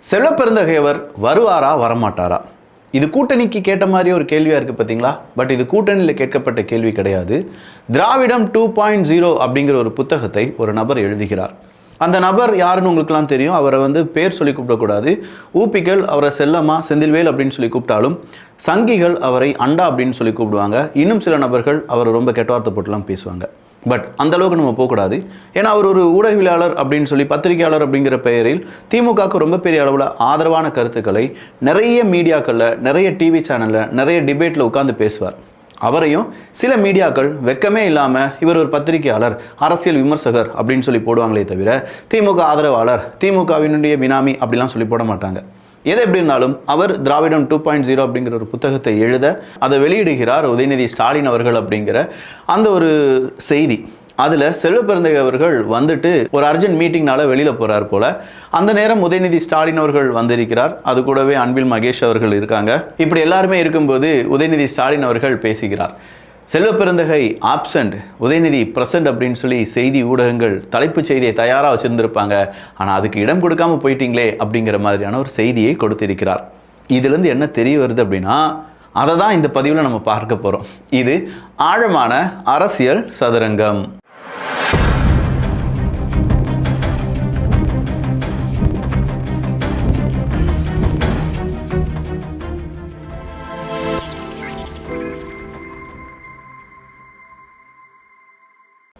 செல்வப்பெருந்தகையவர் வருவாரா வரமாட்டாரா? இது கூட்டணிக்கு கேட்ட மாதிரி ஒரு கேள்வியாக இருக்குது பார்த்தீங்களா? பட் இது கூட்டணியில் கேட்கப்பட்ட கேள்வி கிடையாது. திராவிடம் 2.0 அப்படிங்கிற ஒரு புத்தகத்தை ஒரு நபர் எழுதுகிறார். அந்த நபர் யாருன்னு உங்களுக்குலாம் தெரியும். அவரை பேர் சொல்லி கூப்பிடக்கூடாது. ஊப்பிகள் அவரை செல்லம்மா, செந்தில்வேல் அப்படின்னு சொல்லி கூப்பிட்டாலும் சங்கிகள் அவரை அண்டா அப்படின்னு சொல்லி கூப்பிடுவாங்க. இன்னும் சில நபர்கள் அவரை ரொம்ப கெட்ட வார்த்தை போட்டுலாம் பேசுவாங்க. பட் அந்த அளவுக்கு நம்ம போகக்கூடாது. ஏன்னா அவர் ஒரு ஊடகவியலாளர் அப்படின்னு சொல்லி, பத்திரிகையாளர் அப்படிங்கிற பெயரில் திமுகவுக்கு ரொம்ப பெரிய அளவில் ஆதரவான கருத்துக்களை நிறைய மீடியாக்களில், நிறைய டிவி சேனலில், நிறைய டிபேட்டில் உட்காந்து பேசுவார். அவரையும் சில மீடியாக்கள் வெக்கமே இல்லாமல் இவர் ஒரு பத்திரிகையாளர், அரசியல் விமர்சகர் அப்படின்னு சொல்லி போடுவாங்களே தவிர திமுக ஆதரவாளர், திமுகவினுடைய பினாமி அப்படிலாம் சொல்லி போட மாட்டாங்க. எது எப்படி இருந்தாலும் அவர் திராவிடம் 2.0 அப்படிங்கிற ஒரு புத்தகத்தை எழுத அதை வெளியிடுகிறார் உதயநிதி ஸ்டாலின் அவர்கள் அப்படிங்கிற அந்த ஒரு செய்தி. அதில் செல்வப்பெருந்தகை அவர்கள் ஒரு அர்ஜென்ட் மீட்டிங்னால வெளியில் போகிறார் போல. அந்த நேரம் உதயநிதி ஸ்டாலின் அவர்கள் வந்திருக்கிறார். அது கூடவே அன்பில் மகேஷ் அவர்கள் இருக்காங்க. இப்படி எல்லாருமே இருக்கும்போது உதயநிதி ஸ்டாலின் அவர்கள் பேசுகிறார். செல்வப்பெருந்தகை ஆப்சண்ட், உதயநிதி பிரசன்ட் அப்படின்னு சொல்லி செய்தி ஊடகங்கள் தலைப்புச் செய்தியை தயாராக வச்சுருந்துருப்பாங்க. ஆனால் அதுக்கு இடம் கொடுக்காமல் போயிட்டீங்களே அப்படிங்கிற மாதிரியான ஒரு செய்தியை கொடுத்திருக்கிறார். இதுலேருந்து என்ன தெரிய வருது அப்படின்னா, அதை தான் இந்த பதிவில் நம்ம பார்க்க போகிறோம். இது ஆழமான அரசியல் சதுரங்கம்.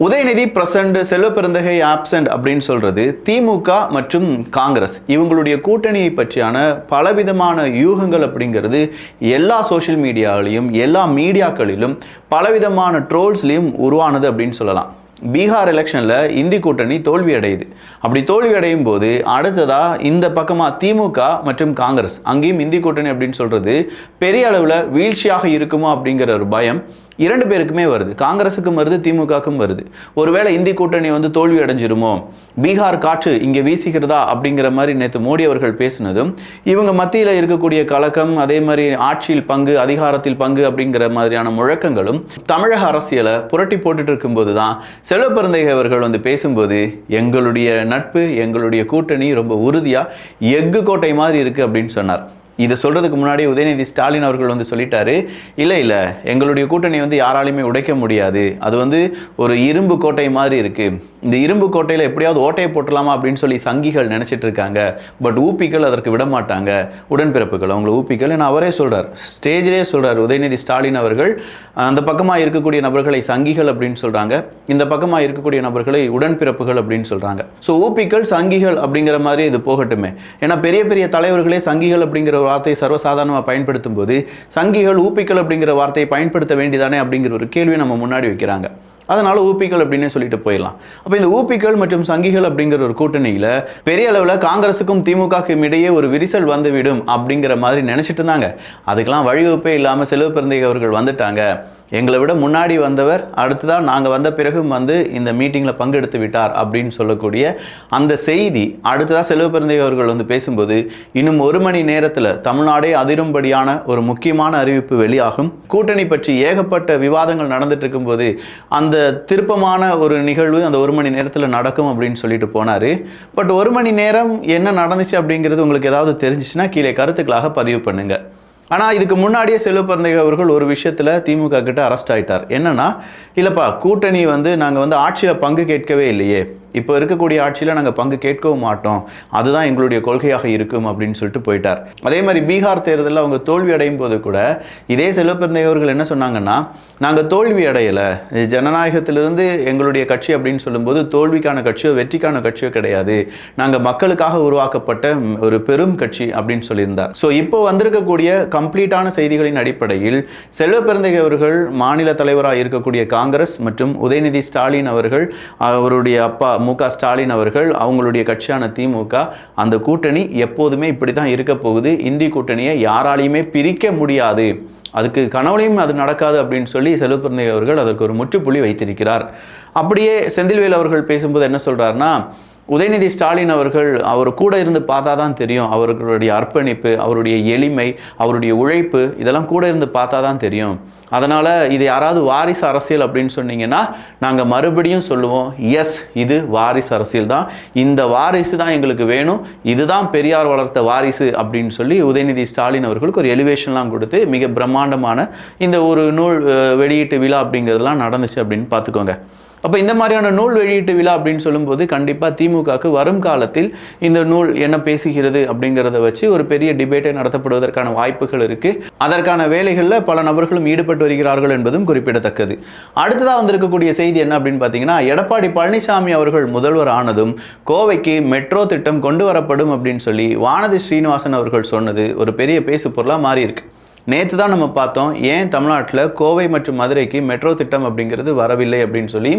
உதயநிதி பிரசன்ட், செல்வப்பெருந்தகை ஆப்சண்ட் அப்படின்னு சொல்றது திமுக மற்றும் காங்கிரஸ் இவங்களுடைய கூட்டணியை பற்றியான பலவிதமான யூகங்கள் அப்படிங்கிறது எல்லா சோஷியல் மீடியாவிலையும், எல்லா மீடியாக்களிலும், பலவிதமான ட்ரோல்ஸ்லையும் உருவானது அப்படின்னு சொல்லலாம். பீகார் எலெக்ஷனில் இந்தி கூட்டணி தோல்வி அடையுது. அப்படி தோல்வி அடையும் போது அடுத்ததாக இந்த பக்கமாக திமுக மற்றும் காங்கிரஸ், அங்கேயும் இந்தி கூட்டணி அப்படின்னு சொல்கிறது பெரிய அளவில் வீழ்ச்சியாக இருக்குமோ அப்படிங்கிற ஒரு பயம் இரண்டு பேருக்குமே வருது. காங்கிரஸுக்கும் வருது, திமுகவுக்கும் வருது. ஒருவேளை இந்தி கூட்டணி தோல்வி அடைஞ்சிருமோ, பீகார் காற்று இங்கே வீசுகிறதா அப்படிங்கிற மாதிரி நேற்று மோடி அவர்கள் பேசினதும் இவங்க மத்தியில் இருக்கக்கூடிய கலக்கம், அதே மாதிரி ஆட்சியில் பங்கு, அதிகாரத்தில் பங்கு அப்படிங்கிற மாதிரியான முழக்கங்களும் தமிழக அரசியலை புரட்டி போட்டுட்டு இருக்கும்போது தான் செல்வப்பெருந்தகை அவர்கள் பேசும்போது எங்களுடைய நட்பு, எங்களுடைய கூட்டணி ரொம்ப உறுதியாக எஃகு கோட்டை மாதிரி இருக்குது அப்படின்னு சொன்னார். இதை சொல்கிறதுக்கு முன்னாடி உதயநிதி ஸ்டாலின் அவர்கள் சொல்லிட்டாரு, இல்லை எங்களுடைய கூட்டணி யாராலையுமே உடைக்க முடியாது, அது ஒரு இரும்பு கோட்டை மாதிரி இருக்குது, இந்த இரும்பு கோட்டையில் எப்படியாவது ஓட்டையை போட்டலாமா அப்படின்னு சொல்லி சங்கிகள் நினச்சிட்டு இருக்காங்க. பட் ஊப்பிகள் அதற்கு விட மாட்டாங்க, உடன்பிறப்புகள் அவங்களை ஊப்பிகள் என அவரே சொல்கிறார், ஸ்டேஜிலே சொல்கிறார் உதயநிதி ஸ்டாலின் அவர்கள். அந்த பக்கமாக இருக்கக்கூடிய நபர்களை சங்கிகள் அப்படின்னு சொல்கிறாங்க, இந்த பக்கமாக இருக்கக்கூடிய நபர்களை உடன்பிறப்புகள் அப்படின்னு சொல்கிறாங்க. ஸோ ஊப்பிகள் சங்கிகள் அப்படிங்கிற மாதிரி இது போகட்டுமே. ஏன்னா பெரிய பெரிய தலைவர்களே சங்கிகள் அப்படிங்கிற வார்த்தையை சர்வசாதாரணமாக பயன்படுத்தும் போது சங்கிகள் ஊப்பிகள் அப்படிங்கிற வார்த்தையை பயன்படுத்த வேண்டியதானே அப்படிங்கிற ஒரு கேள்வியை நம்ம முன்னாடி வைக்கிறாங்க. அதனால ஊப்பிகள் அப்படின்னு சொல்லிட்டு போயிடலாம். அப்போ இந்த ஊப்பிகள் மற்றும் சங்கிகள் அப்படிங்கிற ஒரு கூட்டணியில் பெரிய அளவில் காங்கிரஸுக்கும் திமுகவுக்கும் இடையே ஒரு விரிசல் வந்துவிடும் அப்படிங்கிற மாதிரி நினச்சிட்டு இருந்தாங்க. அதுக்கெல்லாம் வழிவகுப்பே இல்லாமல் செல்வப்பெருந்தகை அவர்கள் வந்துட்டாங்க. எங்களை விட முன்னாடி வந்தவர் அடுத்ததாக நாங்கள் வந்த பிறகும் இந்த மீட்டிங்கில் பங்கெடுத்து விட்டார் அப்படின்னு சொல்லக்கூடிய அந்த செய்தி அடுத்ததாக செல்வப்பெருந்தகை அவர்கள் பேசும்போது இன்னும் 1 மணி நேரத்தில் தமிழ்நாடே அதிரும்படியான ஒரு முக்கியமான அறிவிப்பு வெளியாகும். கூட்டணி பற்றி ஏகப்பட்ட விவாதங்கள் நடந்துட்டு இருக்கும்போது அந்த திருப்பமான ஒரு நிகழ்வு அந்த 1 மணி நேரத்தில் நடக்கும் அப்படின்னு சொல்லிட்டு போனார். பட் 1 மணி நேரம் என்ன நடந்துச்சு அப்படிங்கிறது உங்களுக்கு ஏதாவது தெரிஞ்சிச்சுன்னா கீழே கருத்துக்களாக பதிவு பண்ணுங்கள். ஆனால் இதுக்கு முன்னாடியே செல்வப்பெருந்தகை அவர்கள் ஒரு விஷயத்தில் திமுக கிட்ட அரெஸ்ட் ஆகிட்டார். என்னன்னா, இல்லைப்பா கூட்டணி நாங்கள் ஆட்சியில் பங்கு கேட்கவே இல்லையே, இப்போ இருக்கக்கூடிய ஆட்சியில் நாங்கள் பங்கு கேட்கவும் மாட்டோம், அதுதான் எங்களுடைய கொள்கையாக இருக்கும் அப்படின்னு சொல்லிட்டு போயிட்டார். அதே மாதிரி பீகார் தேர்தலில் அவங்க தோல்வி அடையும் போது கூட இதே செல்வப்பெருந்தகை அவர்கள் என்ன சொன்னாங்கன்னா, நாங்கள் தோல்வி அடையலை, ஜனநாயகத்திலிருந்து எங்களுடைய கட்சி அப்படின்னு சொல்லும்போது தோல்விக்கான கட்சியோ வெற்றிக்கான கட்சியோ கிடையாது, நாங்கள் மக்களுக்காக உருவாக்கப்பட்ட ஒரு பெரும் கட்சி அப்படின்னு சொல்லியிருந்தார். ஸோ இப்போ வந்திருக்கக்கூடிய கம்ப்ளீட்டான செய்திகளின் அடிப்படையில் செல்வப்பெருந்தகை அவர்கள் மாநில தலைவராக இருக்கக்கூடிய காங்கிரஸ் மற்றும் உதயநிதி ஸ்டாலின் அவர்கள், அவருடைய அப்பா மு.க. ஸ்டாலின் அவர்கள், அவங்களுடைய கட்சியான திமுக, அந்த கூட்டணி எப்போதுமே இப்படி தான் இருக்க போகுது, இந்தி கூட்டணியை யாராலையுமே பிரிக்க முடியாது, அதுக்கு கனவுலையும் அது நடக்காது அப்படின்னு சொல்லி செல்வப்பெருந்தகை அவர்கள் அதற்கு ஒரு முற்றுப்புள்ளி வைத்திருக்கிறார். அப்படியே செந்தில்வேல் அவர்கள் பேசும்போது என்ன சொல்றாருன்னா, உதயநிதி ஸ்டாலின் அவர்கள் அவர் கூட இருந்து பார்த்தா தான் தெரியும் அவர்களுடைய அர்ப்பணிப்பு, அவருடைய எளிமை, அவருடைய உழைப்பு, இதெல்லாம் கூட இருந்து பார்த்தா தான் தெரியும். அதனால் இது யாராவது வாரிசு அரசியல் அப்படின்னு சொன்னீங்கன்னா நாங்கள் மறுபடியும் சொல்லுவோம், எஸ், இது வாரிசு அரசியல் தான், இந்த வாரிசு தான் எங்களுக்கு வேணும், இதுதான் பெரியார் வளர்த்த வாரிசு அப்படின்னு சொல்லி உதயநிதி ஸ்டாலின் அவர்களுக்கு ஒரு எலிவேஷன்லாம் கொடுத்து மிக பிரம்மாண்டமான இந்த ஒரு நூல் வெளியீட்டு விழா அப்படிங்கிறதுலாம் நடந்துச்சு அப்படின்னு பார்த்துக்கோங்க. அப்போ இந்த மாதிரியான நூல் வெளியீட்டு விழா அப்படின்னு சொல்லும்போது கண்டிப்பாக திமுகவுக்கு வரும் காலத்தில் இந்த நூல் என்ன பேசுகிறது அப்படிங்கிறத வச்சு ஒரு பெரிய டிபேட்டை நடத்தப்படுவதற்கான வாய்ப்புகள் இருக்குது. அதற்கான வேலைகளில் பல நபர்களும் ஈடுபட்டு வருகிறார்கள் என்பதும் குறிப்பிடத்தக்கது. அடுத்ததாக வந்திருக்கக்கூடிய செய்தி என்ன அப்படின்னு பார்த்தீங்கன்னா, எடப்பாடி பழனிசாமி அவர்கள் முதல்வர் ஆனதும் கோவைக்கு மெட்ரோ திட்டம் கொண்டு வரப்படும் அப்படின்னு சொல்லி வானதி ஸ்ரீனிவாசன் அவர்கள் சொன்னது ஒரு பெரிய பேசு பொருளாக மாறி இருக்கு. நேற்று தான் நம்ம பார்த்தோம், ஏன் தமிழ்நாட்டில் கோவை மற்றும் மதுரைக்கு மெட்ரோ திட்டம் அப்படிங்கிறது வரவில்லை அப்படின்னு சொல்லி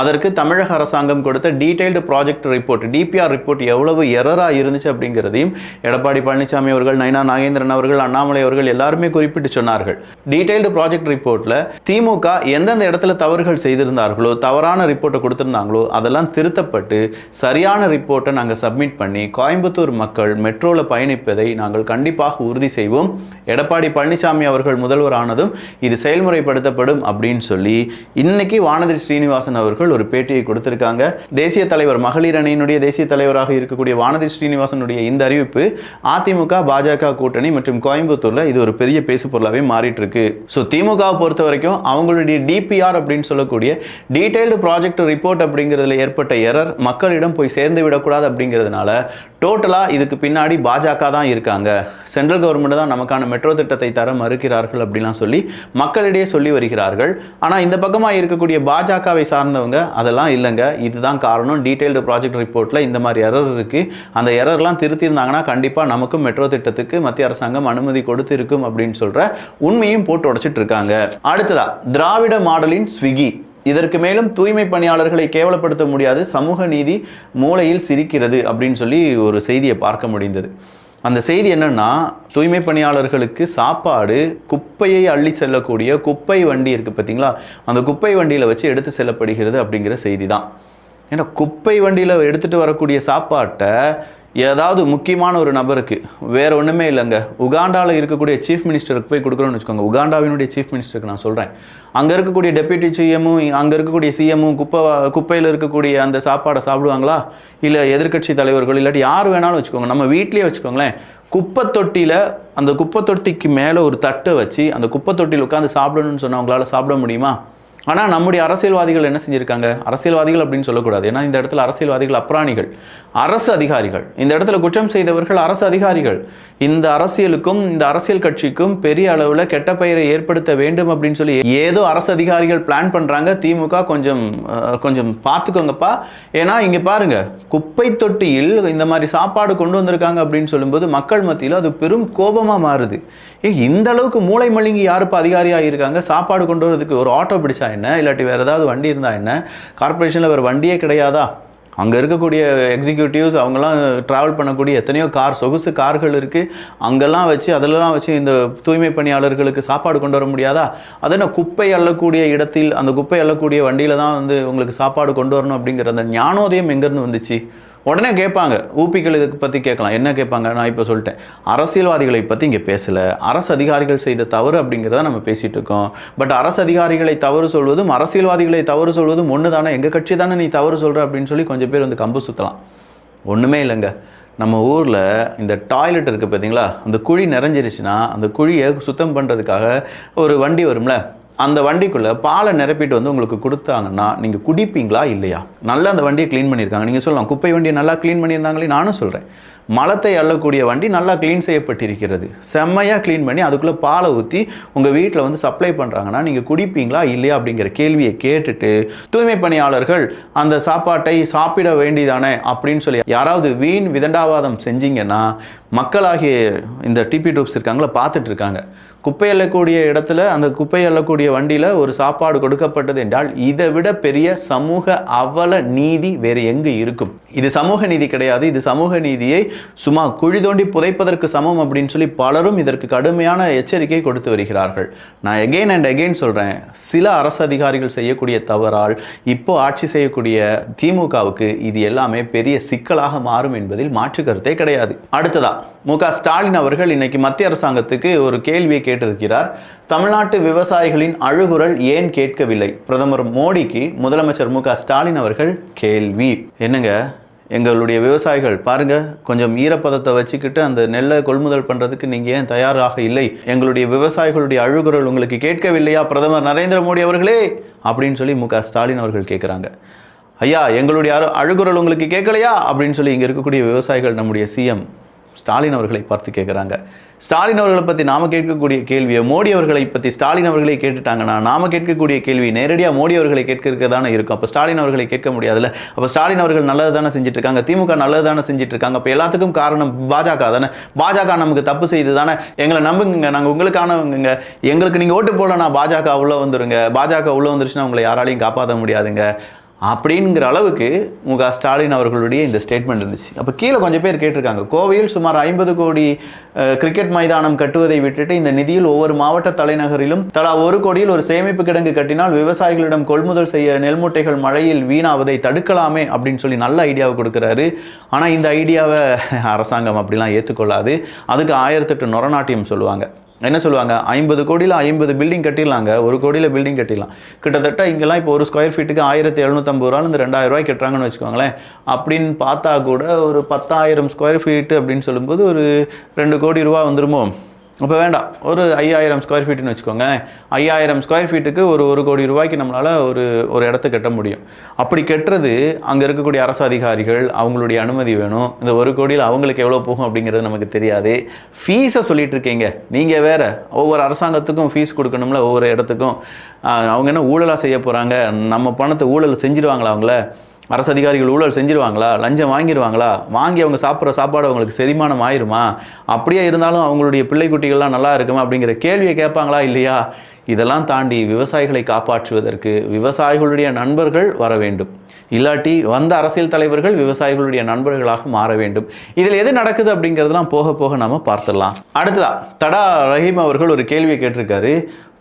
அதற்கு தமிழக அரசாங்கம் கொடுத்த detailed project report, DPR report எவ்வளவு எரராக இருந்துச்சு அப்படிங்கிறதையும் எடப்பாடி பழனிசாமி அவர்கள், நயினா நாகேந்திரன் அவர்கள், அண்ணாமலை அவர்கள் எல்லாருமே குறிப்பிட்டு சொன்னார்கள். டீடைல்டு ப்ராஜெக்ட் ரிப்போர்ட்டில் திமுக எந்தெந்த இடத்துல தவறுகள் செய்திருந்தார்களோ, தவறான ரிப்போர்ட்டை கொடுத்திருந்தாங்களோ அதெல்லாம் திருத்தப்பட்டு சரியான ரிப்போர்ட்டை நாங்கள் சப்மிட் பண்ணி கோயம்புத்தூர் மக்கள் மெட்ரோவில் பயணிப்பதை நாங்கள் கண்டிப்பாக உறுதி செய்வோம். எடப்பாடி பழனிசாமி அவர்கள் முதல்வர் ஆனதும் இது செயல்முறைப்படுத்தப்படும் அப்படின்னு சொல்லி இன்னைக்கு வானதி ஸ்ரீனிவாசன் அவர்கள் ஒரு பேட்டியை கொடுத்திருக்காங்க. தேசிய தலைவர், மகளிர் அணியினுடைய தேசிய தலைவராக இருக்கக்கூடிய வானதி ஸ்ரீனிவாசனுடைய இந்த அறிவிப்பு அதிமுக பாஜக கூட்டணி மற்றும் கோயம்புத்தூர்ல இது ஒரு பெரிய பேசு பொருளாவே மாறிட்டு இருக்கு. ஸோ திமுகவை பொறுத்த வரைக்கும் அவங்களுடைய டிபிஆர் அப்படின்னு சொல்லக்கூடிய டீடைல்டு ப்ராஜெக்ட் ரிப்போர்ட் அப்படிங்கிறதுல ஏற்பட்ட எரர் மக்களிடம் போய் சேர்ந்து விடக்கூடாது அப்படிங்கிறதுனால டோட்டலாக இதுக்கு பின்னாடி பாஜக தான் இருக்காங்க, சென்ட்ரல் கவர்மெண்ட் தான் நமக்கான மெட்ரோ திட்டத்தை தர மறுக்கிறார்கள் அப்படிலாம் சொல்லி மக்களிடையே சொல்லி வருகிறார்கள். ஆனால் இந்த பக்கமாக இருக்கக்கூடிய பாஜகவை சார்ந்தவங்க அதெல்லாம் இல்லைங்க, இதுதான் காரணம், டீடைல்டு ப்ராஜெக்ட் ரிப்போர்ட்டில் இந்த மாதிரி எரர் இருக்குது, அந்த எரர்லாம் திருத்தியிருந்தாங்கன்னா கண்டிப்பாக நமக்கும் மெட்ரோ திட்டத்துக்கு மத்திய அரசாங்கம் அனுமதி கொடுத்து இருக்கும் அப்படின்னு சொல்கிற உண்மையும் போட்டு உடைச்சிட்டு இருக்காங்க. அடுத்ததா திராவிட மாடலின் ஸ்விக்கி, இதற்கு மேலும் தூய்மை பணியாளர்களை கேவலப்படுத்த முடியாது, சமூக நீதி மூளையில் சிரிக்கிறது அப்படின்னு சொல்லி ஒரு செய்தியை பார்க்க முடிந்தது. அந்த செய்தி என்னன்னா, தூய்மை பணியாளர்களுக்கு சாப்பாடு குப்பையை அள்ளி செல்லக்கூடிய குப்பை வண்டி இருக்குது பார்த்தீங்களா, அந்த குப்பை வண்டியில் வச்சு எடுத்து செல்லப்படுகிறது அப்படிங்கிற செய்தி தான். ஏன்னா குப்பை வண்டியில் எடுத்துகிட்டு வரக்கூடிய சாப்பாட்டை ஏதாவது முக்கியமான ஒரு நபருக்கு, வேறு ஒன்றுமே இல்லைங்க, உகாண்டாவில் இருக்கக்கூடிய சீஃப் மினிஸ்டருக்கு போய் கொடுக்குறோன்னு வச்சுக்கோங்க, உகாண்டாவினுடைய சீஃப் மினிஸ்டருக்கு நான் சொல்கிறேன், அங்கே இருக்கக்கூடிய டெப்யூட்டி சிஎம்மும் அங்கே இருக்கக்கூடிய சிஎம்மும் குப்பையில் இருக்கக்கூடிய அந்த சாப்பாடை சாப்பிடுவாங்களா? இல்லை எதிர்க்கட்சி தலைவர்கள் இல்லாட்டி யார் வேணாலும் வச்சுக்கோங்க, நம்ம வீட்லேயே வச்சுக்கோங்களேன், குப்பை தொட்டியில் அந்த குப்பை தொட்டிக்கு மேலே ஒரு தட்டை வச்சு அந்த குப்பை தொட்டியில் உட்காந்து சாப்பிடணும்னு சொன்னால் அவங்களால சாப்பிட முடியுமா? ஆனால் நம்முடைய அரசியல்வாதிகள் என்ன செஞ்சுருக்காங்க, அரசியல்வாதிகள் அப்படின்னு சொல்லக்கூடாது, ஏன்னா இந்த இடத்துல அரசியல்வாதிகள் அப்ராணிகள், அரசு அதிகாரிகள், இந்த இடத்துல குற்றம் செய்தவர்கள் அரசு அதிகாரிகள். இந்த அரசியலுக்கும் இந்த அரசியல் கட்சிக்கும் பெரிய அளவில் கெட்ட பெயரை ஏற்படுத்த வேண்டும் அப்படின்னு சொல்லி ஏதோ அரசு அதிகாரிகள் பிளான் பண்ணுறாங்க. திமுக கொஞ்சம் பார்த்துக்கோங்கப்பா. ஏன்னா இங்கே பாருங்க, குப்பை தொட்டியில் இந்த மாதிரி சாப்பாடு கொண்டு வந்திருக்காங்க அப்படின்னு சொல்லும்போது மக்கள் மத்தியில் அது பெரும் கோபமாக மாறுது. இந்த அளவுக்கு மூளை மழுங்கி யாருப்பா அதிகாரியாக இருக்காங்க? சாப்பாடு கொண்டு வரதுக்கு ஒரு ஆட்டோ பிடிச்சா என்ன, இல்லாட்டி வேறு ஏதாவது வண்டி இருந்தால் என்ன, கார்பரேஷனில் வேறு வண்டியே கிடையாதா? அங்கே இருக்கக்கூடிய எக்ஸிக்யூட்டிவ்ஸ் அவங்கெல்லாம் ட்ராவல் பண்ணக்கூடிய எத்தனையோ சொகுசு கார்கள் இருக்குது, அங்கெல்லாம் வச்சு அதிலெல்லாம் வச்சு இந்த தூய்மை பணியாளர்களுக்கு சாப்பாடு கொண்டு வர முடியாதா? அதனால் குப்பை அள்ளக்கூடிய இடத்தில் அந்த குப்பை அள்ளக்கூடிய வண்டியில் தான் வந்து உங்களுக்கு சாப்பாடு கொண்டு வரணும் அப்படிங்கிற அந்த ஞானோதயம் எங்கேருந்து வந்துச்சு? உடனே கேட்பாங்க, ஊப்பிகள் இதுக்கு பற்றி கேட்கலாம். என்ன கேட்பாங்க? நான் இப்போ சொல்லிட்டேன், அரசியல்வாதிகளை பற்றி இங்கே பேசலை, அரசு அதிகாரிகள் செய்த தவறு அப்படிங்கிறத நம்ம பேசிகிட்டு இருக்கோம். பட் அரசு அதிகாரிகளை தவறு சொல்வதும் அரசியல்வாதிகளை தவறு சொல்வதும் ஒன்று தானே, எங்கள் கட்சி தானே நீ தவறு சொல்கிற அப்படின்னு சொல்லி கொஞ்சம் பேர் வந்து கம்பு சுற்றலாம். ஒன்றுமே இல்லைங்க, நம்ம ஊரில் இந்த டாய்லெட் இருக்குது பார்த்தீங்களா, அந்த குழி நிறைஞ்சிருச்சுன்னா அந்த குழியை சுத்தம் பண்ணுறதுக்காக ஒரு வண்டி வரும்ல, அந்த வண்டிக்குள்ளே பாலை நிரப்பிட்டு வந்து உங்களுக்கு கொடுத்தாங்கன்னா நீங்கள் குடிப்பீங்களா இல்லையா? நல்லா அந்த வண்டியை க்ளீன் பண்ணியிருக்காங்க. நீங்கள் சொல்லலாம், குப்பை வண்டியை நல்லா க்ளீன் பண்ணியிருந்தாங்களே, நானும் சொல்கிறேன். மலத்தை அள்ளக்கூடிய வண்டி நல்லா க்ளீன் செய்யப்பட்டிருக்கிறது, செம்மையாக க்ளீன் பண்ணி அதுக்குள்ளே பாலை ஊற்றி உங்கள் வீட்டில் வந்து சப்ளை பண்ணுறாங்கன்னா நீங்கள் குடிப்பீங்களா இல்லையா அப்படிங்கிற கேள்வியை கேட்டுட்டு தூய்மை பணியாளர்கள் அந்த சாப்பாட்டை சாப்பிட வேண்டியதானே அப்படின்னு சொல்லி யாராவது வீண் விதண்டாவாதம் செஞ்சீங்கன்னா மக்களாகிய இந்த டிபி ட்ரூப்ஸ் இருக்காங்களா பார்த்துட்டு இருக்காங்க. குப்பை அள்ளக்கூடிய இடத்துல அந்த குப்பை அள்ளக்கூடிய வண்டியில் ஒரு சாப்பாடு கொடுக்கப்பட்டது என்றால் இதை விட பெரிய சமூக அவல நீதி வேறு எங்கு இருக்கும்? இது சமூக நீதி கிடையாது. இது சமூக நீதியை சும்மா குழி தோண்டி புதைப்பதற்கு சமம் அப்படின்னு சொல்லி பலரும் இதற்கு கடுமையான எச்சரிக்கை கொடுத்து வருகிறார்கள். நான் எகெயின் அண்ட் எகெயின் சொல்கிறேன், சில அரசு அதிகாரிகள் செய்யக்கூடிய தவறால் இப்போ ஆட்சி செய்யக்கூடிய திமுகவுக்கு இது எல்லாமே பெரிய சிக்கலாக மாறும் என்பதில் மாற்று கருத்தே கிடையாது. அடுத்ததா மு.க. ஸ்டாலின் அவர்கள் இன்னைக்கு மத்திய அரசாங்கத்துக்கு ஒரு கேள்வியை கேட்டிருக்கிறார். தமிழ்நாட்டு விவசாயிகளின் அழுகுரல் ஏன் கேட்கவில்லை? பிரதமர் மோடிக்கு முதலமைச்சர் மு.க. ஸ்டாலின் அவர்கள் கேள்வி. என்னங்க, எங்களுடைய விவசாயிகள் பாருங்க, கொஞ்சம் ஈரப்பதத்தை வச்சுக்கிட்டு அந்த நெல்லை கொள்முதல் பண்ணுறதுக்கு நீங்கள் ஏன் தயாராக இல்லை? எங்களுடைய விவசாயிகளுடைய அழுகுரல் உங்களுக்கு கேட்கவில்லையா பிரதமர் நரேந்திர மோடி அவர்களே அப்படின்னு சொல்லி மு.க. ஸ்டாலின் அவர்கள் கேட்குறாங்க. ஐயா, எங்களுடைய அழுகுரல் உங்களுக்கு கேட்கலையா அப்படின்னு சொல்லி இங்கே இருக்கக்கூடிய விவசாயிகள் நம்முடைய சிஎம் ஸ்டாலின் அவர்களை பார்த்து கேட்குறாங்க. ஸ்டாலின் அவர்களை பற்றி நாம் கேட்கக்கூடிய கேள்வியை மோடி அவர்களை பற்றி ஸ்டாலின் அவர்களே கேட்டுட்டாங்கன்னா நாம் கேட்கக்கூடிய கேள்வி நேரடியாக மோடி அவர்களை கேட்க தானே இருக்கும். அப்போ ஸ்டாலின் அவர்களை கேட்க முடியாதுல்ல. அப்போ ஸ்டாலின் அவர்கள் நல்லது தானே செஞ்சுட்டு இருக்காங்க, திமுக நல்லது தானே செஞ்சுட்டு இருக்காங்க. அப்போ எல்லாத்துக்கும் காரணம் பாஜக தானே. பாஜக நமக்கு தப்பு செய்து தானே. எங்களை நம்புங்க, நாங்கள் உங்களுக்கானவங்க, எங்களுக்கு நீங்கள் ஓட்டு போடலன்னா பாஜக உள்ளே வந்துருங்க, பாஜக உள்ளே வந்துருச்சுன்னா உங்களை யாராலையும் காப்பாற்ற முடியாதுங்க அப்படிங்கிற அளவுக்கு மு.க. ஸ்டாலின் அவர்களுடைய இந்த ஸ்டேட்மெண்ட் இருந்துச்சு. அப்போ கீழே கொஞ்சம் பேர் கேட்டிருக்காங்க, கோவையில் சுமார் 50 கோடி கிரிக்கெட் மைதானம் கட்டுவதை விட்டுட்டு இந்த நிதியில் ஒவ்வொரு மாவட்ட தலைநகரிலும் தலா 1 கோடியில் ஒரு சேமிப்பு கிடங்கு கட்டினால் விவசாயிகளிடம் கொள்முதல் செய்ய நெல் மூட்டைகள் மழையில் வீணாவதை தடுக்கலாமே அப்படின்னு சொல்லி நல்ல ஐடியாவை கொடுக்குறாரு. ஆனால் இந்த ஐடியாவை அரசாங்கம் அப்படிலாம் ஏற்றுக்கொள்ளாது. அதுக்கு 1008 நொரநாட்டியம் சொல்லுவாங்க. என்ன சொல்லுவாங்க, 50 கோடியில் 50 பில்டிங் கட்டிடலாங்க, 1 கோடியில் பில்டிங் கட்டிடலாம். கிட்டத்தட்ட இங்கெல்லாம் இப்போ ஒரு ஸ்கொயர் ஃபீட்டுக்கு 1750 ரூபாயிலிருந்து 2000 ரூபாய் கட்டுறாங்கன்னு வச்சுக்கோங்களேன். அப்படின்னு பார்த்தா கூட ஒரு 10,000 ஸ்கொயர் ஃபீட்டு அப்படின்னு சொல்லும்போது ஒரு 2 கோடி ரூபா வந்துருமோ? அப்போ வேண்டாம், ஒரு 5000 ஸ்கொயர் ஃபீட்டுன்னு வச்சுக்கோங்க. 5000 ஸ்கொயர் ஃபீட்டுக்கு ஒரு கோடி ரூபாய்க்கு நம்மளால் ஒரு இடத்த கட்ட முடியும். அப்படி கட்டுறது அங்கே இருக்கக்கூடிய அரசு அதிகாரிகள் அவங்களுடைய அனுமதி வேணும். இந்த 1 கோடியில் அவங்களுக்கு எவ்வளோ போகும் அப்படிங்கிறது நமக்கு தெரியாது. ஃபீஸை சொல்லிட்டு இருக்கீங்க நீங்கள் வேறு. ஒவ்வொரு அரசாங்கத்துக்கும் ஃபீஸ் கொடுக்கணும்ல, ஒவ்வொரு இடத்துக்கும். அவங்க என்ன ஊழலாக செய்ய போகிறாங்க? நம்ம பணத்தை ஊழல் செஞ்சுருவாங்களா? அவங்கள அரசு அதிகாரிகள் ஊழல் செஞ்சிருவாங்களா? லஞ்சம் வாங்கிடுவாங்களா? வாங்கி அவங்க சாப்பிட்ற சாப்பாடு அவங்களுக்கு செரிமானம் ஆயிருமா? அப்படியே இருந்தாலும் அவங்களுடைய பிள்ளை குட்டிகள்லாம் நல்லா இருக்குமா அப்படிங்கிற கேள்வியை கேட்பாங்களா இல்லையா? இதெல்லாம் தாண்டி விவசாயிகளை காப்பாற்றுவதற்கு விவசாயிகளுடைய நண்பர்கள் வர வேண்டும். இல்லாட்டி வந்த அரசியல் தலைவர்கள் விவசாயிகளுடைய நண்பர்களாக மாற வேண்டும். இதில் எது நடக்குது அப்படிங்கிறதுலாம் போக போக நம்ம பார்த்துடலாம். அடுத்ததா தடா ரஹீம் அவர்கள் ஒரு கேள்வியை கேட்டிருக்காரு.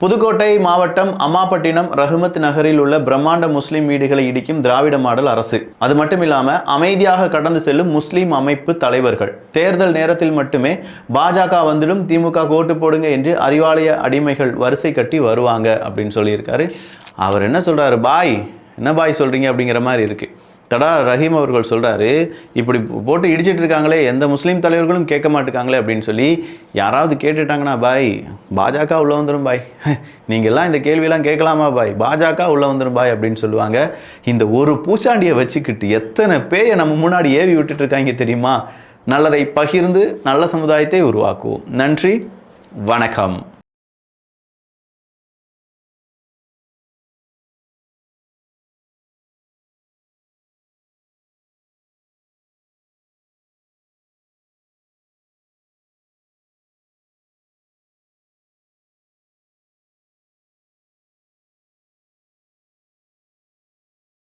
புதுக்கோட்டை மாவட்டம் அம்மாப்பட்டினம் ரஹ்மத் நகரில் உள்ள பிரம்மாண்ட முஸ்லீம் வீடுகளை இடிக்கும் திராவிட மாடல் அரசு. அது மட்டும் இல்லாமல் அமைதியாக கடந்து செல்லும் முஸ்லீம் அமைப்பு தலைவர்கள் தேர்தல் நேரத்தில் மட்டுமே பாஜக வந்துடும், திமுக ஓட்டு போடுங்க என்று அறிவாலய அடிமைகள் வரிசை கட்டி வருவாங்க அப்படின்னு சொல்லியிருக்காரு. அவர் என்ன சொல்கிறாரு, பாய் என்ன பாய் சொல்கிறீங்க அப்படிங்கிற மாதிரி இருக்குது. தடா ரஹீம் அவர்கள் சொல்கிறாரு, இப்படி போட்டு இடிச்சிட்டு இருக்காங்களே, எந்த முஸ்லீம் தலைவர்களும் கேட்க மாட்டுக்காங்களே அப்படின்னு சொல்லி யாராவது கேட்டுட்டாங்கன்னா பாய் பாஜக உள்ளே வந்துடும் பாய், நீங்கள்லாம் இந்த கேள்வியெல்லாம் கேட்கலாமா பாய், பாஜக உள்ளே வந்துடும் பாய் அப்படின்னு சொல்லுவாங்க. இந்த ஒரு பூச்சாண்டியை வச்சுக்கிட்டு எத்தனை பேயை நம்ம முன்னாடி ஏவி விட்டுட்டு இருக்காங்க தெரியுமா? நல்லதை பகிர்ந்து நல்ல சமுதாயத்தை உருவாக்குவோம். நன்றி, வணக்கம்.